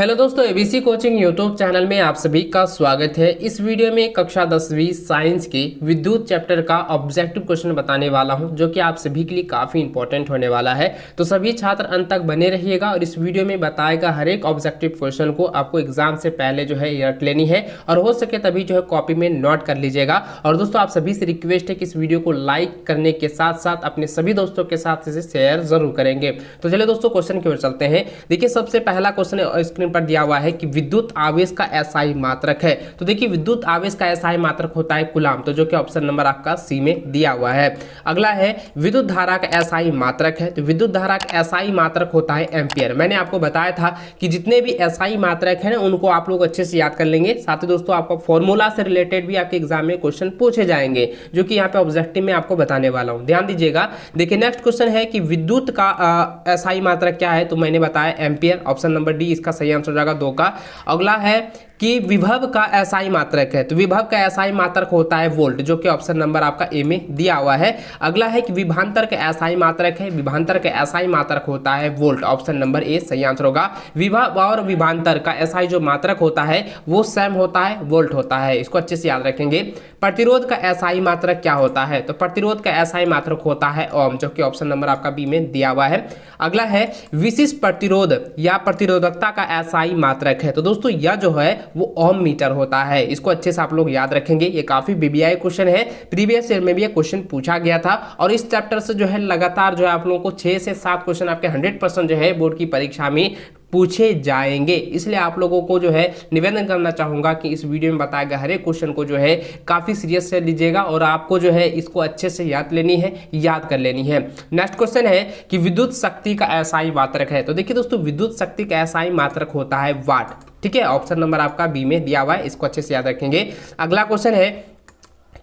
Hello दोस्तों, ABC coaching YouTube channel में आप सभी का स्वागत है। इस वीडियो में कक्षा 10वीं साइंस के विद्युत चैप्टर का ऑब्जेक्टिव क्वेश्चन बताने वाला हूं, जो कि आप सभी के लिए काफ़ी इंपॉर्टेंट होने वाला है। तो सभी छात्र अंत तक बने रहिएगा और इस वीडियो में बताएगा हर एक ऑब्जेक्टिव क्वेश्चन को आपको एग्जाम से पहले जो है रट लेनी है और हो सके तभी जो है कॉपी में नोट कर लीजिएगा। और दोस्तों, आप सभी से रिक्वेस्ट है कि इस वीडियो को लाइक करने के साथ साथ अपने सभी दोस्तों के साथ इसे शेयर जरूर करेंगे। तो चलिए दोस्तों, क्वेश्चन की ओर चलते हैं। देखिए, सबसे पहला क्वेश्चन स्क्रीन पर दिया हुआ है कि विद्युत आवेश का एसआई मात्रक है। तो देखिए, विद्युत आवेश का एसआई मात्रक होता है कूलाम, तो जो कि ऑप्शन नंबर आपका सी में दिया हुआ है। अगला है विद्युत धारा का एसआई मात्रक है। तो विद्युत धारा का एसआई मात्रक होता है एम्पियर। मैंने आपको बताया था कि जितने भी एसआई मात्रक है ना, उनको आप लोग अच्छे से याद कर लेंगे। साथ ही दोस्तों, आपको फॉर्मूला से रिलेटेड भी आपके एग्जाम में क्वेश्चन पूछे जाएंगे, जो कि यहाँ पे ऑब्जेक्टिव में आपको बताने वाला हूँ। ध्यान दीजिएगा। देखिए, नेक्स्ट क्वेश्चन है कि विद्युत का एसआई मात्रक क्या है। तो मैंने बताया एम्पियर, ऑप्शन नंबर डी इसका सही आंसर हो जाएगा 2 का। अगला है कि विभव का एसआई मात्रक है। तो विभव का एसआई मात्रक होता है वोल्ट, जो कि ऑप्शन नंबर आपका ए में दिया हुआ है। अगला है कि विभवांतर का एसआई मात्रक है। विभवांतर का एसआई मात्रक होता है वोल्ट, ऑप्शन नंबर ए सही आंसर होगा। विभव और विभवांतर का एसआई जो मात्रक होता है वो सेम होता है, वोल्ट होता है। इसको अच्छे से याद रखेंगे। प्रतिरोध का एसआई मात्रक क्या होता है। तो प्रतिरोध का एसआई मात्रक होता है ओम, जो कि ऑप्शन नंबर आपका बी में दिया हुआ है। अगला है विशिष्ट प्रतिरोध या प्रतिरोधकता का एसआई मात्रक है। तो दोस्तों, यह जो है वो ओम मीटर होता है। इसको अच्छे से आप लोग याद रखेंगे। ये काफी बीबीआई क्वेश्चन है, प्रीवियस ईयर में भी ये क्वेश्चन पूछा गया था और इस चैप्टर से जो है लगातार जो है आप लोगों को 6 से 7 क्वेश्चन आपके 100% जो है बोर्ड की परीक्षा में पूछे जाएंगे। इसलिए आप लोगों को जो है निवेदन करना चाहूंगा कि इस वीडियो में बताए गए हर एक क्वेश्चन को जो है काफी सीरियस से लीजिएगा और आपको जो है इसको अच्छे से याद लेनी है, याद कर लेनी है। नेक्स्ट क्वेश्चन है कि विद्युत शक्ति का एसआई मात्रक है। तो देखिए दोस्तों, विद्युत शक्ति का एसआई मात्रक होता है वाट। ठीक है, ऑप्शन नंबर आपका बी में दिया हुआ है। इसको अच्छे से याद रखेंगे। अगला क्वेश्चन है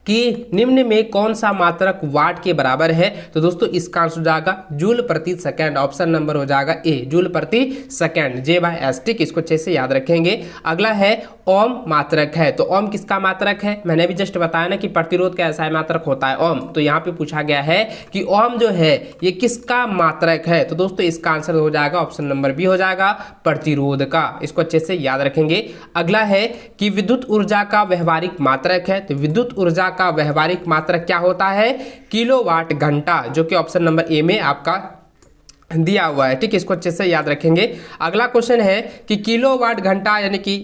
कि निम्न में कौन सा मात्रक वाट के बराबर है। तो दोस्तों, इसका आंसर हो जाएगा जूल प्रति सेकंड, ऑप्शन नंबर हो जाएगा ए, जूल प्रति सेकंड, J/S। ठीक, इसको अच्छे से याद रखेंगे। अगला है ओम मात्रक है। तो ओम किसका मात्रक है। मैंने भी जस्ट बताया ना कि प्रतिरोध का एसआई मात्रक होता है ओम। तो यहाँ पे पूछा गया है कि ओम जो है ये किसका मात्रक है। तो दोस्तों, इसका आंसर हो जाएगा ऑप्शन नंबर बी हो जाएगा, प्रतिरोध का। इसको अच्छे से याद रखेंगे। अगला है कि विद्युत ऊर्जा का व्यवहारिक मात्रक है। तो विद्युत ऊर्जा का व्यवहारिक मात्रक क्या होता है, किलोवाट घंटा, जो कि ऑप्शन नंबर ए में आपका दिया हुआ है। ठीक, इसको अच्छे से याद रखेंगे। अगला क्वेश्चन है कि किलोवाट घंटा यानी कि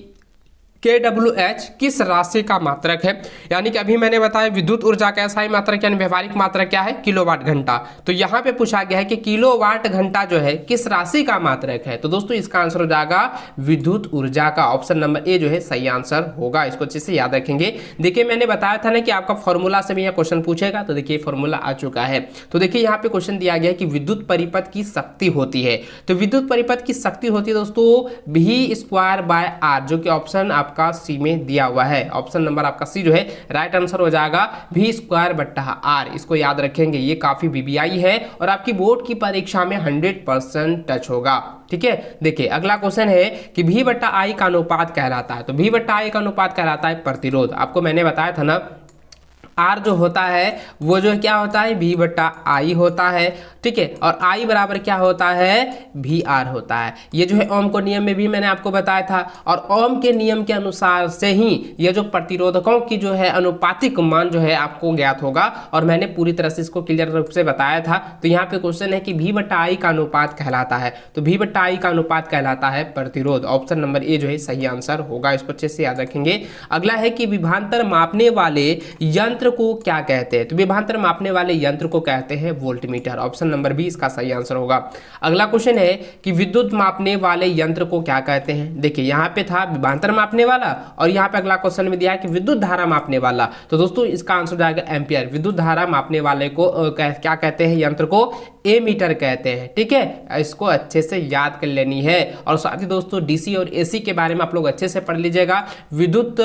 kWh किस राशि का मात्रक है। यानी कि अभी मैंने बताया विद्युत ऊर्जा का एसआई मात्रक यानी व्यवहारिक मात्रक क्या है, किलोवाट घंटा। तो यहाँ पे पूछा गया है कि किलोवाट घंटा जो है किस राशि का मात्रक है। तो दोस्तों, इसका आंसर हो जाएगा विद्युत ऊर्जा का, ऑप्शन नंबर ए जो है सही आंसर होगा। इसको अच्छे से याद रखेंगे। देखिए, मैंने बताया था ना कि आपका फॉर्मूला से भी यह क्वेश्चन पूछेगा। तो देखिए, फॉर्मूला आ चुका है। तो देखिए, यहाँ पे क्वेश्चन दिया गया है कि विद्युत परिपथ की शक्ति होती है। तो विद्युत परिपथ की शक्ति होती है दोस्तों V²/R, जो कि ऑप्शन का सी में दिया हुआ है। ऑप्शन नंबर आपका सी जो है राइट आंसर हो जाएगा V²/R। इसको याद रखेंगे। ये काफी बीबीआई है और आपकी बोर्ड की परीक्षा में 100% टच होगा। ठीक है, देखिए अगला क्वेश्चन है कि V/I का अनुपात कहलाता है। तो V/I का अनुपात कहलाता है प्रतिरोध। आपको मैंने बताया था ना, R जो होता है वो जो क्या होता है, V/I होता है। ठीक है, और I बराबर क्या होता है, VR होता है। ये जो है ओम को नियम में भी मैंने आपको बताया था और ओम के नियम के अनुसार से ही ये जो प्रतिरोधकों की जो है अनुपातिक मान जो है आपको ज्ञात होगा और मैंने पूरी तरह से इसको क्लियर रूप से बताया था। तो यहाँ पे क्वेश्चन है कि V/I का अनुपात कहलाता है। तो V/I का अनुपात कहलाता है प्रतिरोध, ऑप्शन नंबर ए जो है सही आंसर होगा। इसको अच्छे से याद रखेंगे। अगला है कि विभवांतर मापने वाले यंत्र को क्या कहते हैं। तो विभवांतर मापने वाले यंत्र को कहते हैं वोल्टमीटर, ऑप्शन नंबर बी इसका सही आंसर होगा। अगला क्वेश्चन है कि विद्युत मापने वाले यंत्र को क्या कहते हैं। देखिए, यहाँ पे था विभवांतर मापने वाला और यहाँ पे अगला क्वेश्चन में दिया है कि विद्युत धारा मापने वाला। तो दोस्तों, इसका आंसर जाएगा एम्पियर। विद्युत धारा मापने वाले को क्या कहते हैं, यंत्र को ए मीटर कहते हैं। ठीक है, इसको अच्छे से याद कर लेनी है। और साथ ही दोस्तों, डीसी और एसी के बारे में आप लोग अच्छे से पढ़ लीजिएगा। विद्युत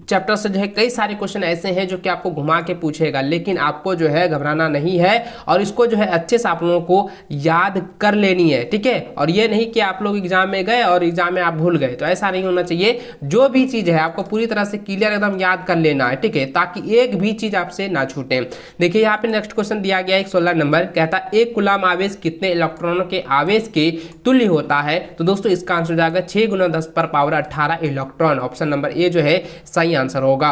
चैप्टर से जो है कई सारे क्वेश्चन ऐसे हैं जो कि आपको आपको घुमा के पूछेगा, लेकिन आपको जो है घबराना नहीं है और इसको जो है अच्छे से आप लोगों को याद कर लेनी है, ठीक है। और ये नहीं कि आप लोग एग्जाम में गए और एग्जाम में आप भूल गए, तो ऐसा नहीं होना चाहिए। जो भी चीज है आपको पूरी तरह से क्लियर एकदम याद कर लेना है, ठीक है, ताकि एक भी चीज आपसे ना छूटे। देखिए यहाँ पे नेक्स्ट क्वेश्चन दिया गया है 16 नंबर, कहता है एक कूलम आवेश कितने इलेक्ट्रॉनों के आवेश के तुल्य होता है। तो दोस्तों इसका आंसर हो जाएगा 6 × 10⁻18 इलेक्ट्रॉन। ऑप्शन नंबर ए जो है सही आंसर होगा।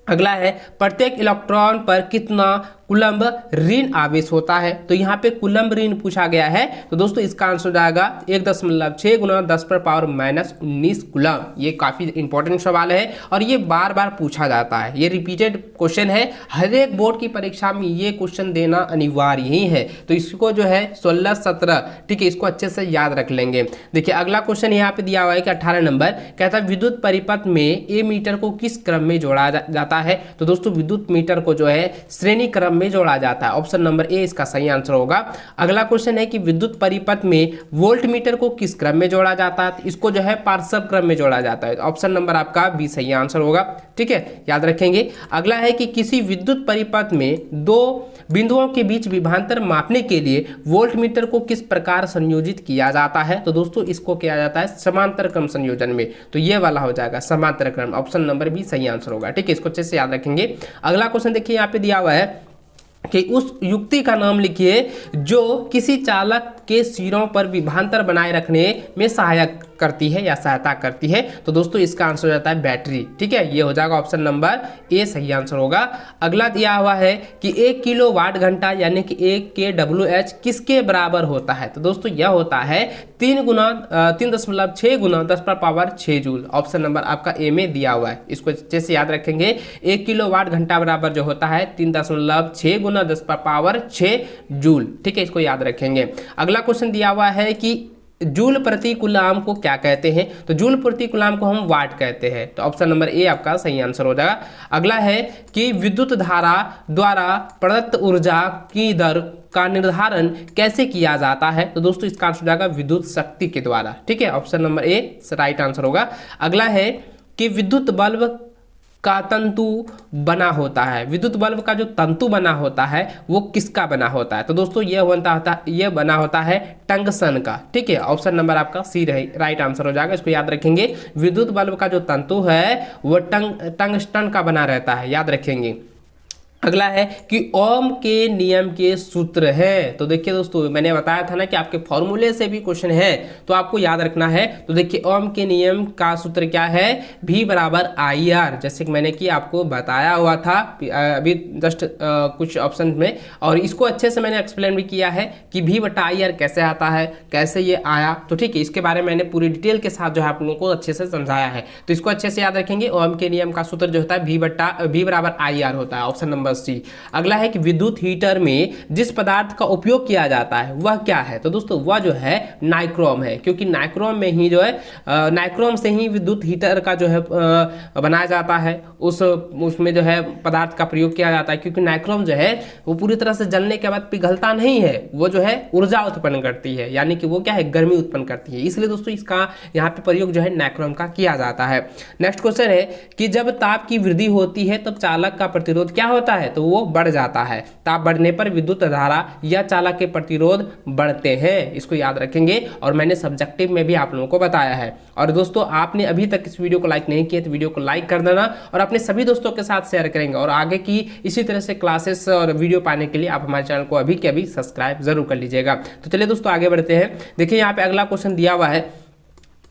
अगला है प्रत्येक इलेक्ट्रॉन पर कितना कूलम्ब ऋण आवेश होता है। तो यहाँ पे कूलम्ब ऋण पूछा गया है, तो दोस्तों इसका आंसर जाएगा 1.6 × 10⁻−19 कूलम्ब। ये काफी इंपॉर्टेंट सवाल है और ये बार बार पूछा जाता है, ये रिपीटेड क्वेश्चन है, हर एक बोर्ड की परीक्षा में ये क्वेश्चन देना अनिवार्य ही है। तो इसको जो है 16, 17, ठीक है, इसको अच्छे से याद रख लेंगे। देखिए अगला क्वेश्चन यहाँ पे दिया हुआ है कि 18 नंबर, कहता है विद्युत परिपथ में ए मीटर को किस क्रम में जोड़ा जाता है। तो दोस्तों विद्युत मीटर को जो है श्रेणी क्रम में जोड़ा जाता है। ऑप्शन नंबर ए इसका सही आंसर होगा। अगला क्वेश्चन है कि विद्युत परिपथ में वोल्ट मीटर को किस क्रम में जोड़ा जाता है। इसको जो है पार्श्व क्रम में जोड़ा जाता है। ऑप्शन नंबर आपका बी सही आंसर होगा, ठीक है, याद रखेंगे। अगला है कि किसी विद्युत परिपथ में दो बिंदुओं के बीच विभवांतर मापने के लिए वोल्ट मीटर को किस प्रकार संयोजित किया जाता है। तो दोस्तों इसको किया जाता है समांतर क्रम संयोजन में, तो ये वाला हो जाएगा समांतर क्रम। ऑप्शन नंबर बी सही आंसर होगा, ठीक है, इसको अच्छे से याद रखेंगे। अगला क्वेश्चन देखिए यहाँ पे दिया हुआ है कि उस युक्ति का नाम लिखिए जो किसी चालक के सिरों पर विभवांतर बनाए रखने में सहायक करती है या सहायता करती है। तो दोस्तों इसका आंसर हो जाता है बैटरी, ठीक है, ये हो जाएगा ऑप्शन नंबर ए सही आंसर होगा। अगला दिया हुआ है कि 1 किलोवाट घंटा यानी कि 1 kWh किसके बराबर होता है। तो दोस्तों यह होता है 3.6 × 10⁻6 जूल। ऑप्शन नंबर आपका ए में दिया हुआ है, इसको अच्छे से याद रखेंगे। 1 किलोवाट घंटा बराबर जो होता है 3.6 × 10⁻6 जूल, ठीक है, इसको याद रखेंगे। अगला क्वेश्चन दिया हुआ है कि जूल प्रति कूलम को क्या कहते हैं। तो जूल प्रति कूलम को हम वाट कहते हैं। तो ऑप्शन नंबर ए आपका सही आंसर हो जाएगा। अगला है कि विद्युत धारा द्वारा प्रदत्त ऊर्जा की दर का निर्धारण कैसे किया जाता है। तो दोस्तों इसका आंसर हो जाएगा विद्युत शक्ति के द्वारा, ठीक है, option number A right answer होगा। अगला है कि विद्युत बल्ब का तंतु बना होता है, विद्युत बल्ब का जो तंतु बना होता है वो किसका बना होता है। तो दोस्तों ये बना होता है टंगस्टन का, ठीक है, ऑप्शन नंबर आपका सी राइट आंसर हो जाएगा। इसको याद रखेंगे, विद्युत बल्ब का जो तंतु है वो टंगस्टन का बना रहता है, याद रखेंगे। अगला है कि ओम के नियम के सूत्र हैं। तो देखिए दोस्तों मैंने बताया था ना कि आपके फॉर्मूले से भी क्वेश्चन है तो आपको याद रखना है। तो देखिए ओम के नियम का सूत्र क्या है, V = IR, जैसे कि मैंने कि आपको बताया हुआ था अभी जस्ट कुछ ऑप्शन में, और इसको अच्छे से मैंने एक्सप्लेन भी किया है कि V/IR कैसे आता है, कैसे ये आया। तो ठीक है, इसके बारे में मैंने पूरी डिटेल के साथ जो है आप लोगों को अच्छे से समझाया है, तो इसको अच्छे से याद रखेंगे। ओम के नियम का सूत्र जो होता है V = IR होता है, ऑप्शन नंबर सी। अगला है कि विद्युत हीटर में जिस पदार्थ का उपयोग किया जाता है वह क्या है। तो दोस्तों वह जो है नाइक्रोम है, क्योंकि नाइक्रोम में ही जो है नाइक्रोम से ही विद्युत हीटर का जो है बनाया जाता है, उसमें जो है पदार्थ का प्रयोग किया जाता है, क्योंकि नाइक्रोम जो है वो पूरी तरह से जलने के बाद पिघलता नहीं है, वो जो है ऊर्जा उत्पन्न करती है, यानी कि वो क्या है, गर्मी उत्पन्न करती है। इसलिए दोस्तों इसका यहाँ पे प्रयोग जो है नाइक्रोम का किया जाता है। नेक्स्ट क्वेश्चन है कि जब ताप की वृद्धि होती है तब चालक का प्रतिरोध क्या होता है। तो वो बढ़ जाता है, ताप बढ़ने पर विद्युत धारा या चालक के प्रतिरोध बढ़ते हैं, इसको याद रखेंगे। और मैंने सब्जेक्टिव में भी आप लोगों को बताया है। और दोस्तों आपने अभी तक इस वीडियो को लाइक नहीं किया तो वीडियो को लाइक कर देना और अपने सभी दोस्तों के साथ शेयर करेंगे। और आगे की इसी तरह से क्लासेस और वीडियो पाने के लिए आप हमारे चैनल को अभी के अभी सब्सक्राइब जरूर कर लीजिएगा। तो चलिए दोस्तों आगे बढ़ते हैं। देखिए यहाँ पे अगला क्वेश्चन दिया हुआ है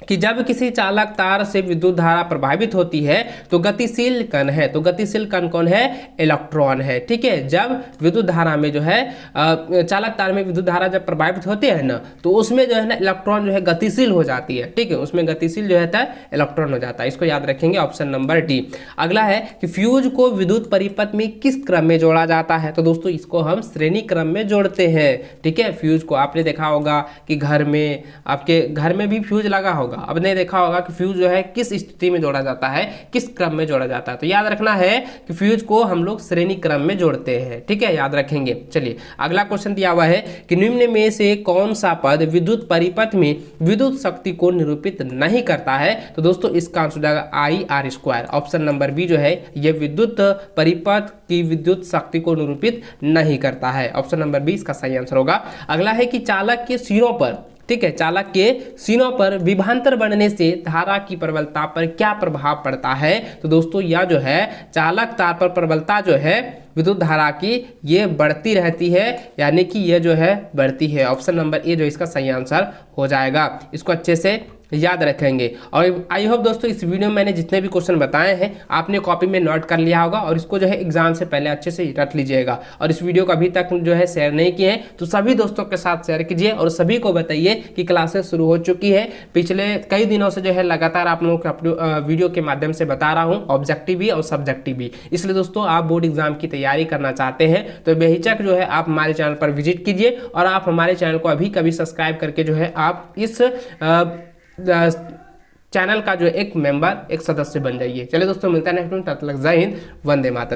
कि जब किसी चालक तार से विद्युत धारा प्रभावित होती है तो गतिशील कण है। तो गतिशील कण कौन है, इलेक्ट्रॉन है, ठीक है। जब विद्युत धारा में जो है चालक तार में विद्युत धारा जब प्रभावित होती है ना, तो उसमें जो है ना इलेक्ट्रॉन जो है गतिशील हो जाती है, ठीक है, उसमें गतिशील जो है इलेक्ट्रॉन हो जाता है, इसको याद रखेंगे, ऑप्शन नंबर डी। अगला है कि फ्यूज को विद्युत परिपथ में किस क्रम में जोड़ा जाता है। तो दोस्तों इसको हम श्रेणी क्रम में जोड़ते हैं, ठीक है। फ्यूज को आपने देखा होगा कि घर में, आपके घर में भी फ्यूज लगा होगा, होगा, आपने देखा होगा कि फ्यूज जो है किस स्थिति में जोड़ा जाता है, किस क्रम में जोड़ा जाता है। तो याद रखना है कि फ्यूज को हम लोग श्रेणी क्रम में जोड़ते हैं, ठीक है, याद रखेंगे। चलिए अगला क्वेश्चन दिया हुआ है कि निम्न में से कौन सा पद विद्युत परिपथ में विद्युत शक्ति को निरूपित नहीं करता है। तो दोस्तों इसका आंसर हो जाएगा I/R²। ऑप्शन नंबर बी जो है ये विद्युत परिपथ की विद्युत शक्ति को निरूपित नहीं करता है। ऑप्शन नंबर बी इसका सही आंसर होगा। अगला है कि चालक के सिरों पर, ठीक है, चालक के सिरों पर विभवांतर बनने से धारा की प्रबलता पर क्या प्रभाव पड़ता है। तो दोस्तों यह जो है चालक तार पर प्रबलता जो है विद्युत धारा की ये बढ़ती रहती है, यानी कि ये जो है बढ़ती है। ऑप्शन नंबर ए जो इसका सही आंसर हो जाएगा। इसको अच्छे से याद रखेंगे। और आई होप दोस्तों इस वीडियो में मैंने जितने भी क्वेश्चन बताए हैं आपने कॉपी में नोट कर लिया होगा और इसको जो है एग्जाम से पहले अच्छे से रख लीजिएगा। और इस वीडियो को अभी तक जो है शेयर नहीं किए हैं तो सभी दोस्तों के साथ शेयर कीजिए और सभी को बताइए कि क्लासेस शुरू हो चुकी है। पिछले कई दिनों से जो है लगातार आप लोगों को वीडियो के माध्यम से बता रहा हूँ, ऑब्जेक्टिव भी और सब्जेक्टिव भी। इसलिए दोस्तों आप बोर्ड एग्जाम की तैयारी करना चाहते हैं तो बेहिचक जो है आप हमारे चैनल पर विजिट कीजिए और आप हमारे चैनल को अभी कभी सब्सक्राइब करके जो है आप इस चैनल का जो एक मेंबर, एक सदस्य बन जाइए। चलिए दोस्तों मिलता है नेक्स्ट टाइम, तब तक जय हिंद, वंदे मातरम।